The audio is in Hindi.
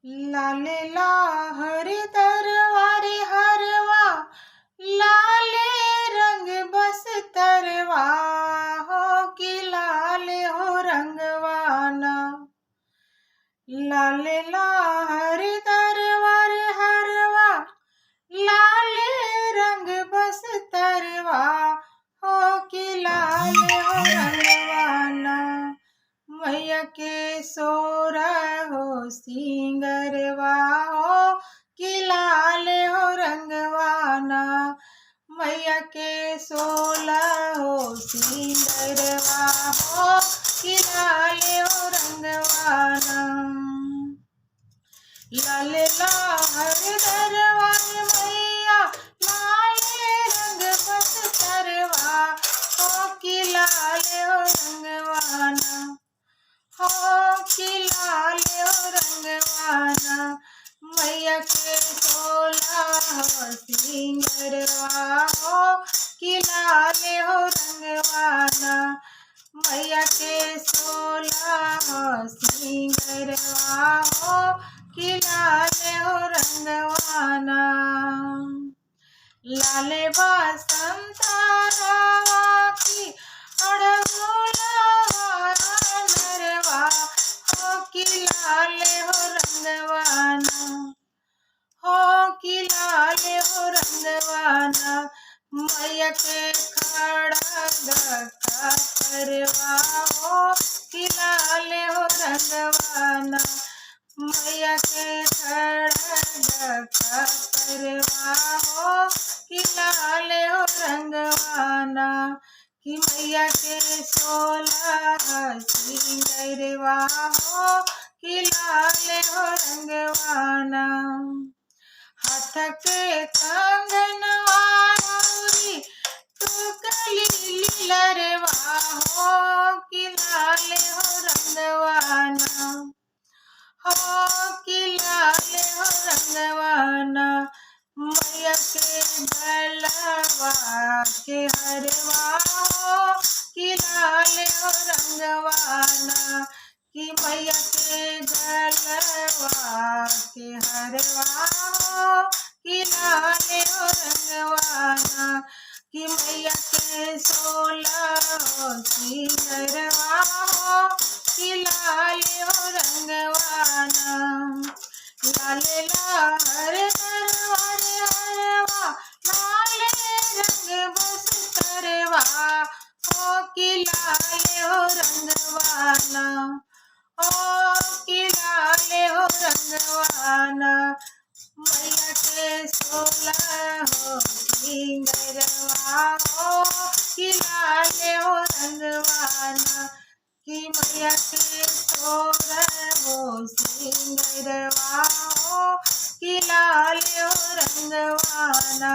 लाले लाहरी तरवारे हरवा, लाले रंग बस तरवा हो कि लाले हो रंगवाना। लाले लाहरी तरवारे हरवा, लाले रंग बस तरवा हो कि लाले हो रंगवाना। मैया के सोरा हो सिंगरवा हो कि लाले हो रंगवाना। मैया के सोला हो सिंगरवा हो कि लाले हो रंगवाना। लाले लाहर दरवार मैया, लाले रंग बस तरवा हो कि लाले हो रंगवाना हो कि लाले हो रंगवाना। मैया के सोला हो सिंगरवा हो कि लाले हो रंगवाना। मैया के सोला हो सिंगरवा हो कि लाले हो रंगवाना। लाले बसंतरावा की अड़हुलवा नरवा हो कि लाले हो रंगवाना हो कि लाले हो रंगवाना। मैया के खड़ग परवा हो कि लाले हो रंगवाना। मैया के खड़ग परवा हो कि लाले हो रंगवाना। कि मैया के सोला सिंगरवा हो कि लाले हो रंगवाना। हाथ के कंगनवा रौरी टुकली लीलरवा हो कि लाले हो रंगवाना हो कि लाले हो रंगवाना। मैया के गलवा के हरवा हो कि लाले हो रंगवाना। कि मैया के गलवा के हरवा हो कि लाले हो रंगवाना। कि मैया के सोला हो सिंगरवा हो कि लाले हो रंगवाना। लाले लाहर तरवारे हरवा, लाले रंग बस तरवा हो कि लाले हो रंगवाना हो कि लाले हो रंगवाना। मैया के सोला हो सिंगरवा हो कि लाले हो रंगवाना। कि मैया के सोरा हो सिंगरवा हो कि लाले हो रंगवाना।